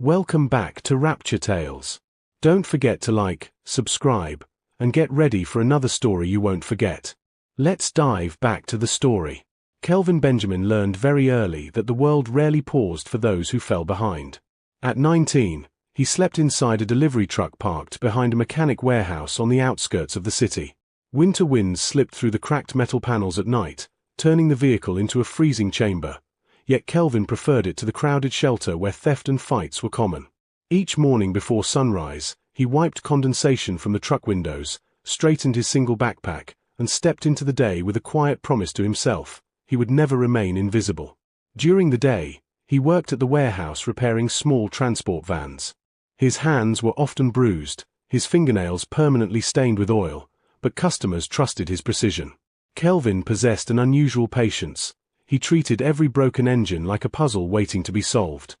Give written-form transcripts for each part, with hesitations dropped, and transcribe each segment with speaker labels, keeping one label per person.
Speaker 1: Welcome back to Rapture Tales. Don't forget to like, subscribe, and get ready for another story you won't forget. Let's dive back to the story. Kelvin Benjamin learned very early that the world rarely paused for those who fell behind. At 19, he slept inside a delivery truck parked behind a mechanic warehouse on the outskirts of the city. Winter winds slipped through the cracked metal panels at night, turning the vehicle into a freezing chamber. Yet Kelvin preferred it to the crowded shelter where theft and fights were common. Each morning before sunrise, he wiped condensation from the truck windows, straightened his single backpack, and stepped into the day with a quiet promise to himself: he would never remain invisible. During the day, he worked at the warehouse repairing small transport vans. His hands were often bruised, his fingernails permanently stained with oil, but customers trusted his precision. Kelvin possessed an unusual patience. He treated every broken engine like a puzzle waiting to be solved.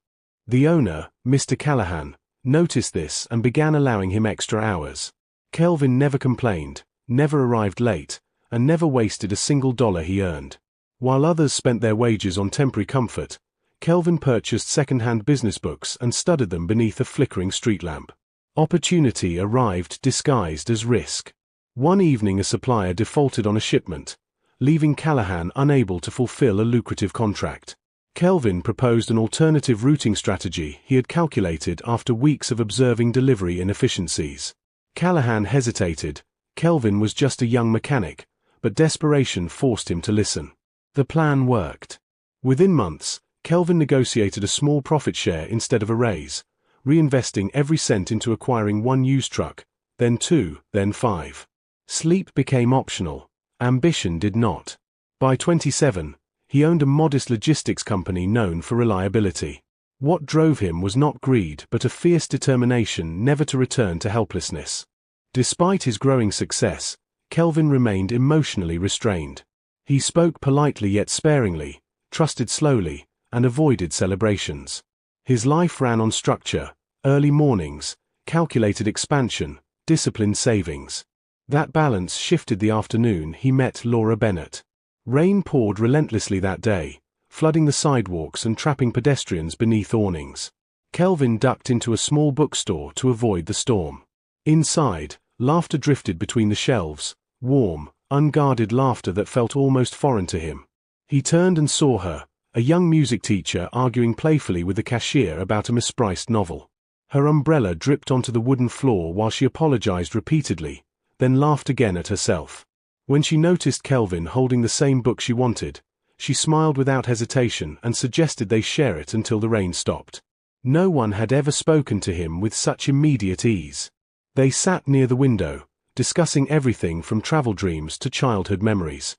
Speaker 1: The owner, Mr. Callahan, noticed this and began allowing him extra hours. Kelvin never complained, never arrived late, and never wasted a single dollar he earned. While others spent their wages on temporary comfort, Kelvin purchased second-hand business books and studied them beneath a flickering street lamp. Opportunity arrived disguised as risk. One evening a supplier defaulted on a shipment, leaving Callahan unable to fulfill a lucrative contract. Kelvin proposed an alternative routing strategy he had calculated after weeks of observing delivery inefficiencies. Callahan hesitated. Kelvin was just a young mechanic, but desperation forced him to listen. The plan worked. Within months, Kelvin negotiated a small profit share instead of a raise, reinvesting every cent into acquiring one used truck, then 2, then 5. Sleep became optional. Ambition did not. By 27, he owned a modest logistics company known for reliability. What drove him was not greed but a fierce determination never to return to helplessness. Despite his growing success, Kelvin remained emotionally restrained. He spoke politely yet sparingly, trusted slowly, and avoided celebrations. His life ran on structure, early mornings, calculated expansion, disciplined savings. That balance shifted the afternoon he met Laura Bennett. Rain poured relentlessly that day, flooding the sidewalks and trapping pedestrians beneath awnings. Kelvin ducked into a small bookstore to avoid the storm. Inside, laughter drifted between the shelves, warm, unguarded laughter that felt almost foreign to him. He turned and saw her, a young music teacher arguing playfully with the cashier about a mispriced novel. Her umbrella dripped onto the wooden floor while she apologized repeatedly, then laughed again at herself. When she noticed Kelvin holding the same book she wanted, she smiled without hesitation and suggested they share it until the rain stopped. No one had ever spoken to him with such immediate ease. They sat near the window, discussing everything from travel dreams to childhood memories.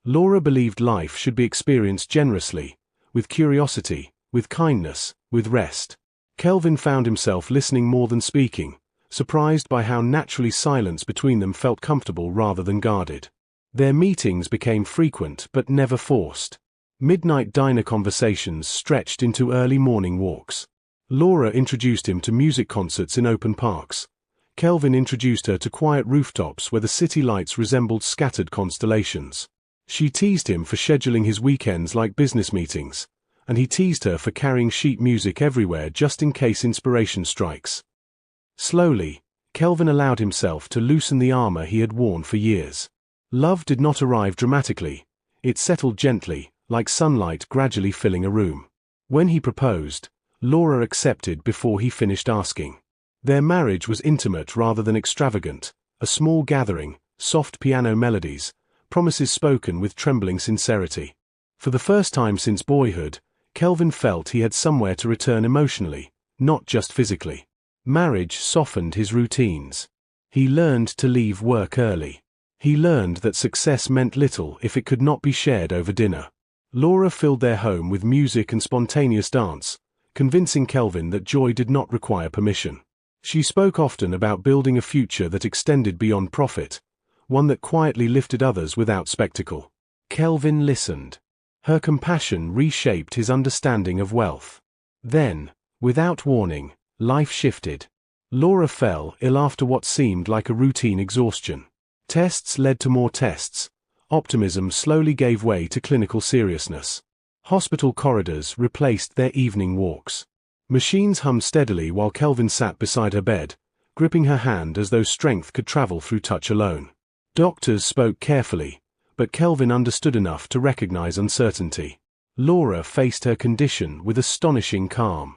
Speaker 1: Laura believed life should be experienced generously, with curiosity, with kindness, with rest. Kelvin found himself listening more than speaking, surprised by how naturally silence between them felt comfortable rather than guarded. Their meetings became frequent but never forced. Midnight diner conversations stretched into early morning walks. Laura introduced him to music concerts in open parks. Kelvin introduced her to quiet rooftops where the city lights resembled scattered constellations. She teased him for scheduling his weekends like business meetings, and he teased her for carrying sheet music everywhere just in case inspiration strikes. Slowly, Kelvin allowed himself to loosen the armor he had worn for years. Love did not arrive dramatically. It settled gently, like sunlight gradually filling a room. When he proposed, Laura accepted before he finished asking. Their marriage was intimate rather than extravagant, a small gathering, soft piano melodies, promises spoken with trembling sincerity. For the first time since boyhood, Kelvin felt he had somewhere to return emotionally, not just physically. Marriage softened his routines. He learned to leave work early. He learned that success meant little if it could not be shared over dinner. Laura filled their home with music and spontaneous dance, convincing Kelvin that joy did not require permission. She spoke often about building a future that extended beyond profit, one that quietly lifted others without spectacle. Kelvin listened. Her compassion reshaped his understanding of wealth. Then, without warning, life shifted. Laura fell ill after what seemed like a routine exhaustion. Tests led to more tests. Optimism slowly gave way to clinical seriousness. Hospital corridors replaced their evening walks. Machines hummed steadily while Kelvin sat beside her bed, gripping her hand as though strength could travel through touch alone. Doctors spoke carefully, but Kelvin understood enough to recognize uncertainty. Laura faced her condition with astonishing calm.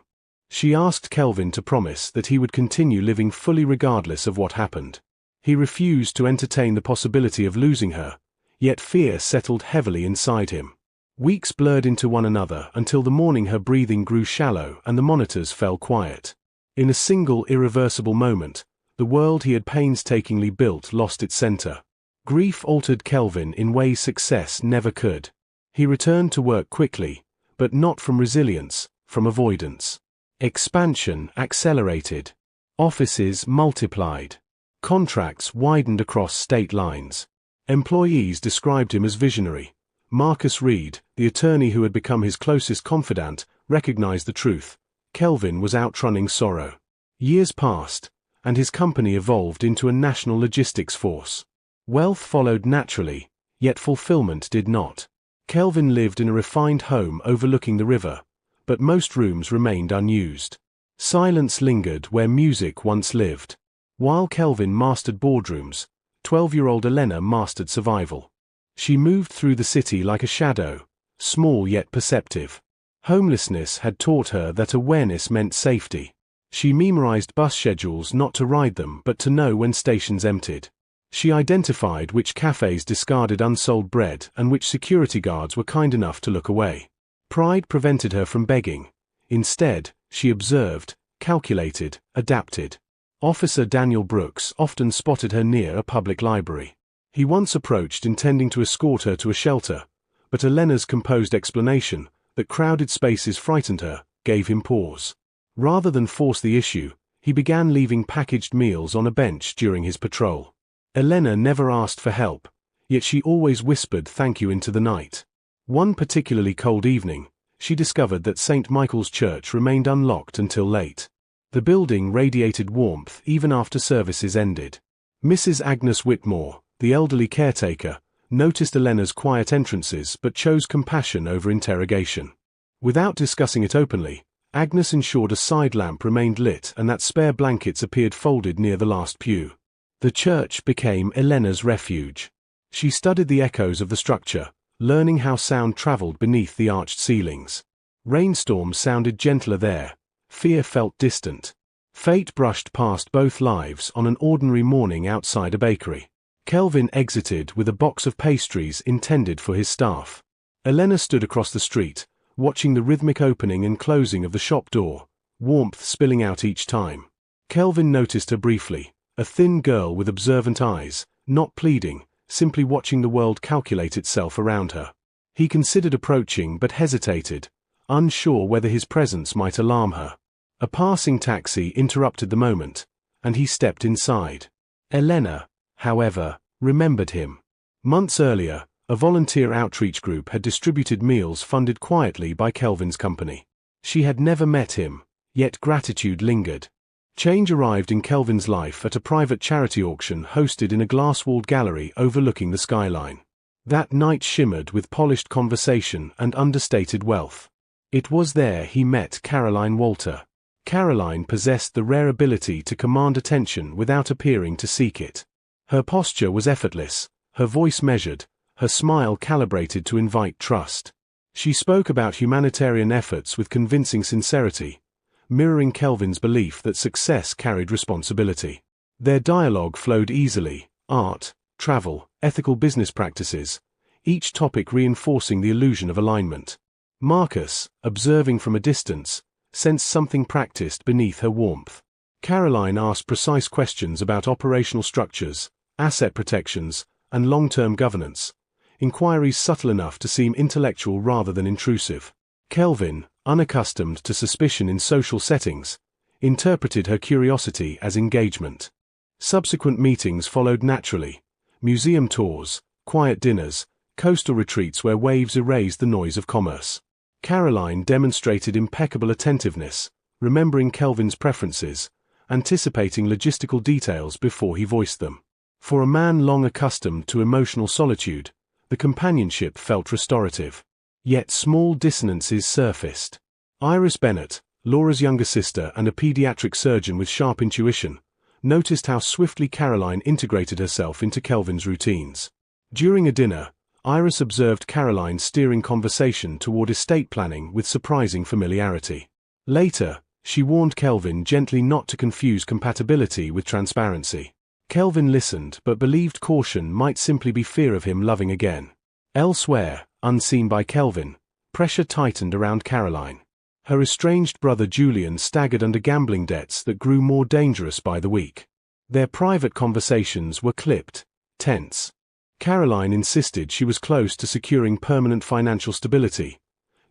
Speaker 1: She asked Kelvin to promise that he would continue living fully regardless of what happened. He refused to entertain the possibility of losing her, yet fear settled heavily inside him. Weeks blurred into one another until the morning her breathing grew shallow and the monitors fell quiet. In a single irreversible moment, the world he had painstakingly built lost its center. Grief altered Kelvin in ways success never could. He returned to work quickly, but not from resilience, from avoidance. Expansion accelerated. Offices multiplied. Contracts widened across state lines. Employees described him as visionary. Marcus Reed, the attorney who had become his closest confidant, recognized the truth. Kelvin was outrunning sorrow. Years passed, and his company evolved into a national logistics force. Wealth followed naturally, yet fulfillment did not. Kelvin lived in a refined home overlooking the river, but most rooms remained unused. Silence lingered where music once lived. While Kelvin mastered boardrooms, 12-year-old Elena mastered survival. She moved through the city like a shadow, small yet perceptive. Homelessness had taught her that awareness meant safety. She memorized bus schedules not to ride them but to know when stations emptied. She identified which cafes discarded unsold bread and which security guards were kind enough to look away. Pride prevented her from begging. Instead, she observed, calculated, adapted. Officer Daniel Brooks often spotted her near a public library. He once approached intending to escort her to a shelter, but Elena's composed explanation, that crowded spaces frightened her, gave him pause. Rather than force the issue, he began leaving packaged meals on a bench during his patrol. Elena never asked for help, yet she always whispered thank you into the night. One particularly cold evening, she discovered that St. Michael's Church remained unlocked until late. The building radiated warmth even after services ended. Mrs. Agnes Whitmore, the elderly caretaker, noticed Elena's quiet entrances but chose compassion over interrogation. Without discussing it openly, Agnes ensured a side lamp remained lit and that spare blankets appeared folded near the last pew. The church became Elena's refuge. She studied the echoes of the structure, learning how sound traveled beneath the arched ceilings. Rainstorms sounded gentler there. Fear felt distant. Fate brushed past both lives on an ordinary morning outside a bakery. Kelvin exited with a box of pastries intended for his staff. Elena stood across the street, watching the rhythmic opening and closing of the shop door, warmth spilling out each time. Kelvin noticed her briefly, a thin girl with observant eyes, not pleading, simply watching the world calculate itself around her. He considered approaching but hesitated, unsure whether his presence might alarm her. A passing taxi interrupted the moment, and he stepped inside. Elena, however, remembered him. Months earlier, a volunteer outreach group had distributed meals funded quietly by Kelvin's company. She had never met him, yet gratitude lingered. Change arrived in Kelvin's life at a private charity auction hosted in a glass-walled gallery overlooking the skyline. That night shimmered with polished conversation and understated wealth. It was there he met Caroline Walter. Caroline possessed the rare ability to command attention without appearing to seek it. Her posture was effortless, her voice measured, her smile calibrated to invite trust. She spoke about humanitarian efforts with convincing sincerity, mirroring Kelvin's belief that success carried responsibility. Their dialogue flowed easily: art, travel, ethical business practices, each topic reinforcing the illusion of alignment. Marcus, observing from a distance, sensed something practiced beneath her warmth. Caroline asked precise questions about operational structures, asset protections, and long-term governance, inquiries subtle enough to seem intellectual rather than intrusive. Kelvin, unaccustomed to suspicion in social settings, interpreted her curiosity as engagement. Subsequent meetings followed naturally: museum tours, quiet dinners, coastal retreats where waves erased the noise of commerce. Caroline demonstrated impeccable attentiveness, remembering Kelvin's preferences, anticipating logistical details before he voiced them. For a man long accustomed to emotional solitude, the companionship felt restorative. Yet small dissonances surfaced. Iris Bennett, Laura's younger sister and a pediatric surgeon with sharp intuition, noticed how swiftly Caroline integrated herself into Kelvin's routines. During a dinner, Iris observed Caroline steering conversation toward estate planning with surprising familiarity. Later, she warned Kelvin gently not to confuse compatibility with transparency. Kelvin listened but believed caution might simply be fear of him loving again. Elsewhere, unseen by Kelvin, pressure tightened around Caroline. Her estranged brother Julian staggered under gambling debts that grew more dangerous by the week. Their private conversations were clipped, tense. Caroline insisted she was close to securing permanent financial stability.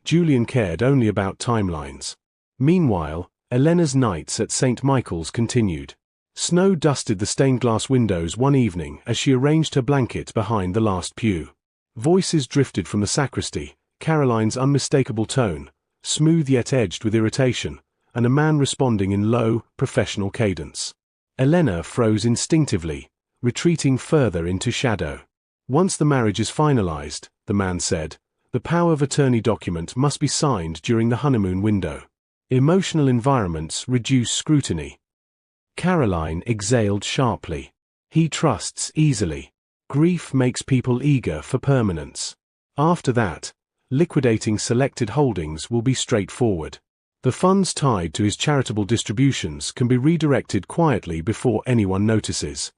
Speaker 1: Julian cared only about timelines. Meanwhile, Elena's nights at St. Michael's continued. Snow dusted the stained-glass windows one evening as she arranged her blanket behind the last pew. Voices drifted from the sacristy, Caroline's unmistakable tone, smooth yet edged with irritation, and a man responding in low, professional cadence. Elena froze instinctively, retreating further into shadow. Once the marriage is finalized, the man said, the power of attorney document must be signed during the honeymoon window. Emotional environments reduce scrutiny. Caroline exhaled sharply. He trusts easily. Grief makes people eager for permanence. After that, liquidating selected holdings will be straightforward. The funds tied to his charitable distributions can be redirected quietly before anyone notices.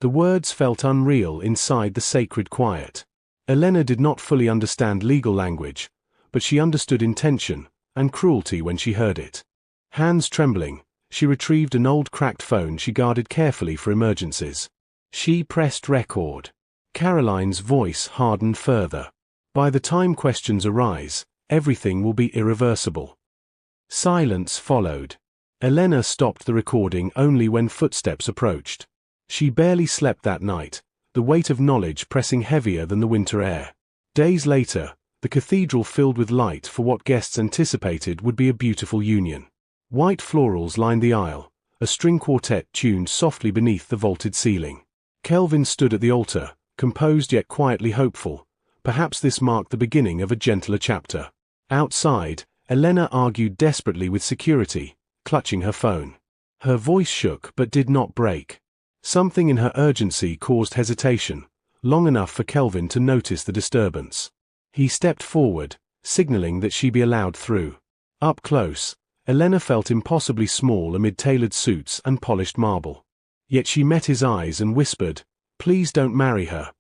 Speaker 1: The words felt unreal inside the sacred quiet. Elena did not fully understand legal language, but she understood intention and cruelty when she heard it. Hands trembling, she retrieved an old cracked phone she guarded carefully for emergencies. She pressed record. Caroline's voice hardened further. By the time questions arise, everything will be irreversible. Silence followed. Elena stopped the recording only when footsteps approached. She barely slept that night, the weight of knowledge pressing heavier than the winter air. Days later, the cathedral filled with light for what guests anticipated would be a beautiful union. White florals lined the aisle, a string quartet tuned softly beneath the vaulted ceiling. Kelvin stood at the altar, composed yet quietly hopeful. Perhaps this marked the beginning of a gentler chapter. Outside, Elena argued desperately with security, clutching her phone. Her voice shook but did not break. Something in her urgency caused hesitation, long enough for Kelvin to notice the disturbance. He stepped forward, signaling that she be allowed through. Up close, Elena felt impossibly small amid tailored suits and polished marble. Yet she met his eyes and whispered, "Please don't marry her."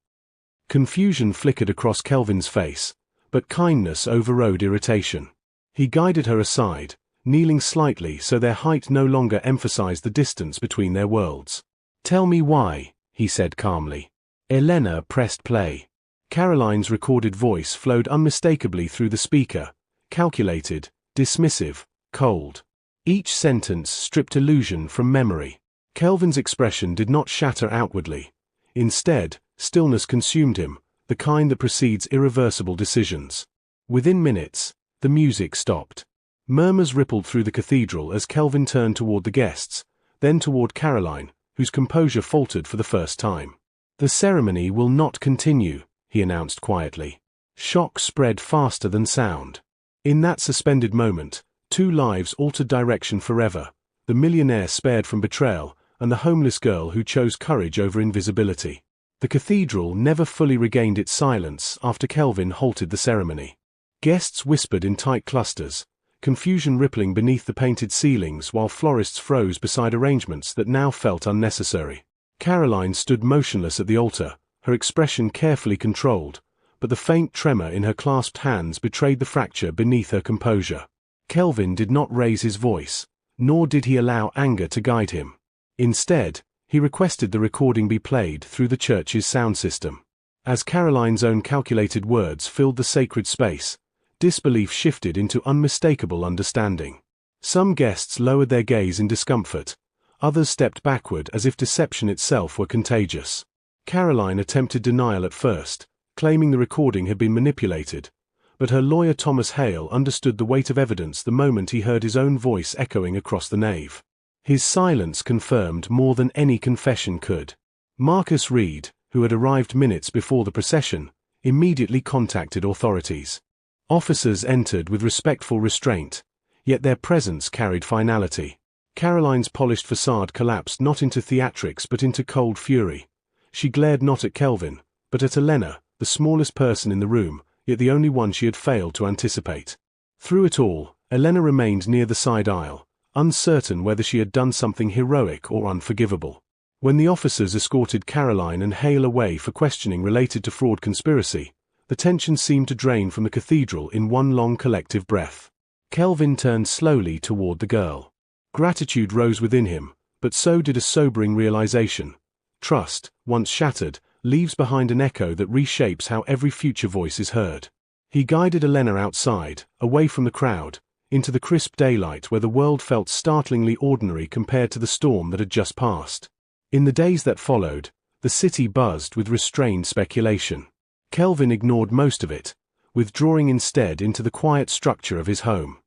Speaker 1: Confusion flickered across Kelvin's face, but kindness overrode irritation. He guided her aside, kneeling slightly so their height no longer emphasized the distance between their worlds. "Tell me why," he said calmly. Elena pressed play. Caroline's recorded voice flowed unmistakably through the speaker, calculated, dismissive, cold. Each sentence stripped illusion from memory. Kelvin's expression did not shatter outwardly. Instead, stillness consumed him, the kind that precedes irreversible decisions. Within minutes, the music stopped. Murmurs rippled through the cathedral as Kelvin turned toward the guests, then toward Caroline, whose composure faltered for the first time. "The ceremony will not continue," he announced quietly. Shock spread faster than sound. In that suspended moment, two lives altered direction forever, the millionaire spared from betrayal, and the homeless girl who chose courage over invisibility. The cathedral never fully regained its silence after Kelvin halted the ceremony. Guests whispered in tight clusters, confusion rippling beneath the painted ceilings while florists froze beside arrangements that now felt unnecessary. Caroline stood motionless at the altar, her expression carefully controlled, but the faint tremor in her clasped hands betrayed the fracture beneath her composure. Kelvin did not raise his voice, nor did he allow anger to guide him. Instead, he requested the recording be played through the church's sound system. As Caroline's own calculated words filled the sacred space, disbelief shifted into unmistakable understanding. Some guests lowered their gaze in discomfort, others stepped backward as if deception itself were contagious. Caroline attempted denial at first, claiming the recording had been manipulated, but her lawyer Thomas Hale understood the weight of evidence the moment he heard his own voice echoing across the nave. His silence confirmed more than any confession could. Marcus Reed, who had arrived minutes before the procession, immediately contacted authorities. Officers entered with respectful restraint, yet their presence carried finality. Caroline's polished facade collapsed not into theatrics but into cold fury. She glared not at Kelvin, but at Elena, the smallest person in the room, yet the only one she had failed to anticipate. Through it all, Elena remained near the side aisle, uncertain whether she had done something heroic or unforgivable. When the officers escorted Caroline and Hale away for questioning related to fraud conspiracy, the tension seemed to drain from the cathedral in one long collective breath. Kelvin turned slowly toward the girl. Gratitude rose within him, but so did a sobering realization. Trust, once shattered, leaves behind an echo that reshapes how every future voice is heard. He guided Elena outside, away from the crowd, into the crisp daylight where the world felt startlingly ordinary compared to the storm that had just passed. In the days that followed, the city buzzed with restrained speculation. Kelvin ignored most of it, withdrawing instead into the quiet structure of his home.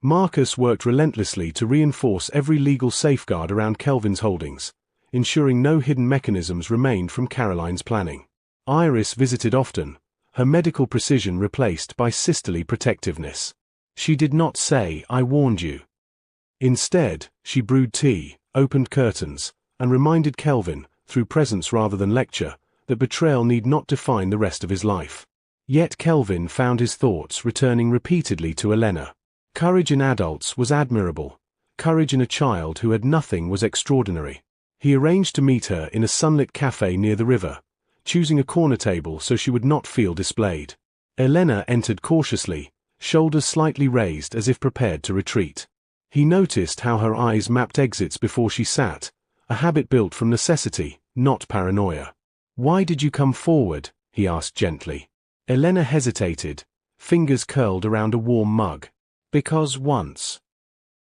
Speaker 1: Marcus worked relentlessly to reinforce every legal safeguard around Kelvin's holdings, ensuring no hidden mechanisms remained from Caroline's planning. Iris visited often, her medical precision replaced by sisterly protectiveness. She did not say, "I warned you." Instead, she brewed tea, opened curtains, and reminded Kelvin, through presence rather than lecture, that betrayal need not define the rest of his life. Yet Kelvin found his thoughts returning repeatedly to Elena. Courage in adults was admirable. Courage in a child who had nothing was extraordinary. He arranged to meet her in a sunlit cafe near the river, choosing a corner table so she would not feel displayed. Elena entered cautiously, shoulders slightly raised as if prepared to retreat. He noticed how her eyes mapped exits before she sat, a habit built from necessity, not paranoia. "Why did you come forward?" he asked gently. Elena hesitated, fingers curled around a warm mug. "Because once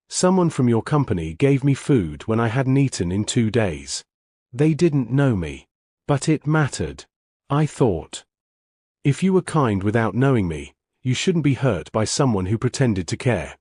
Speaker 1: someone from your company gave me food when I hadn't eaten in 2 days. They didn't know me. But it mattered. I thought, if you were kind without knowing me, you shouldn't be hurt by someone who pretended to care."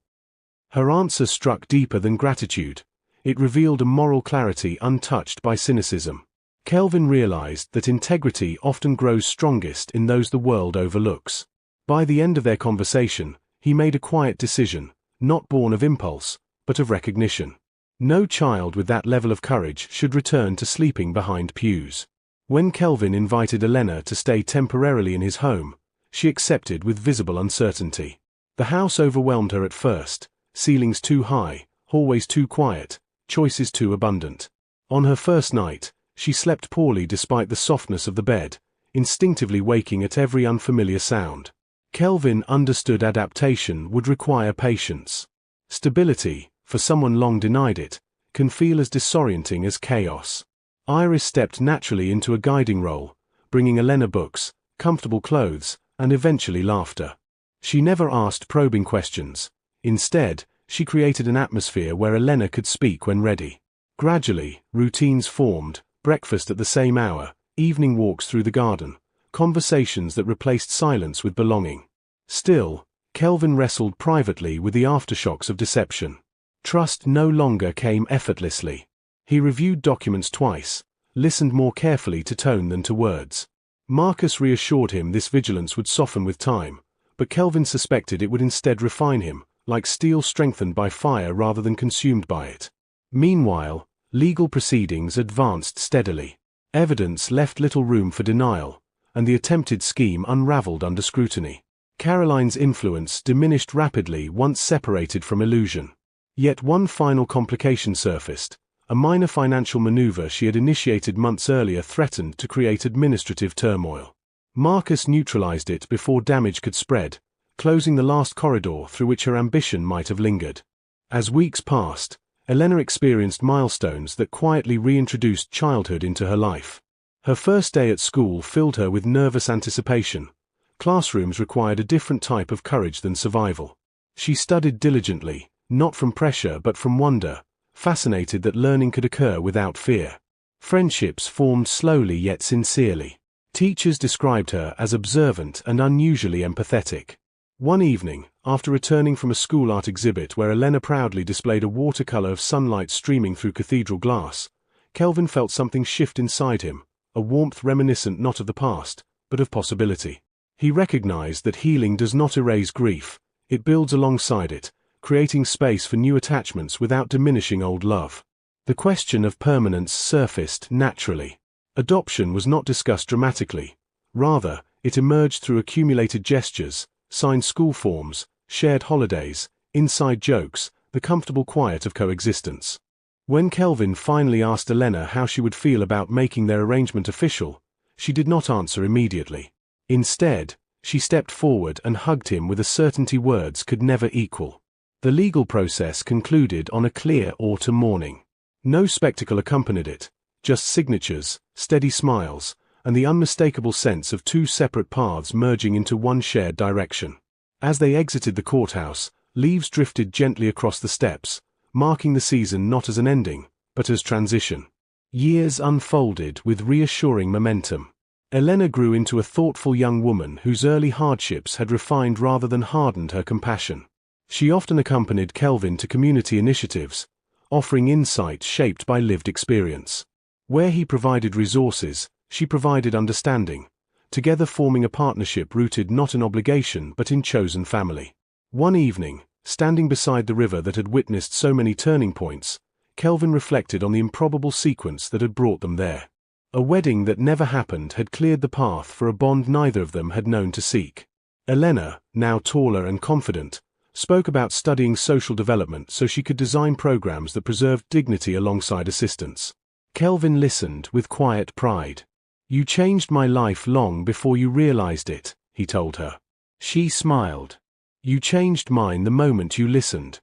Speaker 1: Her answer struck deeper than gratitude. It revealed a moral clarity untouched by cynicism. Kelvin realized that integrity often grows strongest in those the world overlooks. By the end of their conversation, he made a quiet decision, not born of impulse, but of recognition. No child with that level of courage should return to sleeping behind pews. When Kelvin invited Elena to stay temporarily in his home, she accepted with visible uncertainty. The house overwhelmed her at first, ceilings too high, hallways too quiet, choices too abundant. On her first night, she slept poorly despite the softness of the bed, instinctively waking at every unfamiliar sound. Kelvin understood adaptation would require patience. Stability, for someone long denied it, can feel as disorienting as chaos. Iris stepped naturally into a guiding role, bringing Elena books, comfortable clothes, and eventually laughter. She never asked probing questions. Instead, she created an atmosphere where Elena could speak when ready. Gradually, routines formed, breakfast at the same hour, evening walks through the garden, conversations that replaced silence with belonging. Still, Kelvin wrestled privately with the aftershocks of deception. Trust no longer came effortlessly. He reviewed documents twice, listened more carefully to tone than to words. Marcus reassured him this vigilance would soften with time, but Kelvin suspected it would instead refine him, like steel strengthened by fire rather than consumed by it. Meanwhile, legal proceedings advanced steadily. Evidence left little room for denial, and the attempted scheme unraveled under scrutiny. Caroline's influence diminished rapidly once separated from illusion. Yet one final complication surfaced. A minor financial maneuver she had initiated months earlier threatened to create administrative turmoil. Marcus neutralized it before damage could spread, closing the last corridor through which her ambition might have lingered. As weeks passed, Elena experienced milestones that quietly reintroduced childhood into her life. Her first day at school filled her with nervous anticipation. Classrooms required a different type of courage than survival. She studied diligently, not from pressure but from wonder, fascinated that learning could occur without fear. Friendships formed slowly yet sincerely. Teachers described her as observant and unusually empathetic. One evening, after returning from a school art exhibit where Elena proudly displayed a watercolor of sunlight streaming through cathedral glass, Kelvin felt something shift inside him, a warmth reminiscent not of the past, but of possibility. He recognized that healing does not erase grief, it builds alongside it, creating space for new attachments without diminishing old love. The question of permanence surfaced naturally. Adoption was not discussed dramatically. Rather, it emerged through accumulated gestures, signed school forms, shared holidays, inside jokes, the comfortable quiet of coexistence. When Kelvin finally asked Elena how she would feel about making their arrangement official, she did not answer immediately. Instead, she stepped forward and hugged him with a certainty words could never equal. The legal process concluded on a clear autumn morning. No spectacle accompanied it, just signatures, steady smiles, and the unmistakable sense of two separate paths merging into one shared direction. As they exited the courthouse, leaves drifted gently across the steps, marking the season not as an ending, but as transition. Years unfolded with reassuring momentum. Elena grew into a thoughtful young woman whose early hardships had refined rather than hardened her compassion. She often accompanied Kelvin to community initiatives, offering insights shaped by lived experience. Where he provided resources, she provided understanding, together forming a partnership rooted not in obligation but in chosen family. One evening, standing beside the river that had witnessed so many turning points, Kelvin reflected on the improbable sequence that had brought them there. A wedding that never happened had cleared the path for a bond neither of them had known to seek. Elena, now taller and confident, spoke about studying social development so she could design programs that preserved dignity alongside assistance. Kelvin listened with quiet pride. "You changed my life long before you realized it," he told her. She smiled. "You changed mine the moment you listened."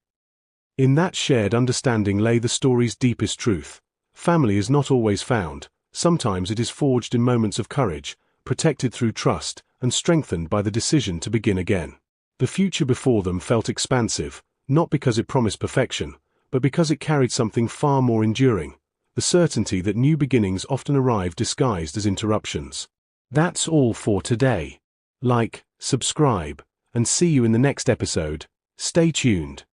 Speaker 1: In that shared understanding lay the story's deepest truth. Family is not always found. Sometimes it is forged in moments of courage, protected through trust, and strengthened by the decision to begin again. The future before them felt expansive, not because it promised perfection, but because it carried something far more enduring, the certainty that new beginnings often arrive disguised as interruptions. That's all for today. Like, subscribe, and see you in the next episode. Stay tuned.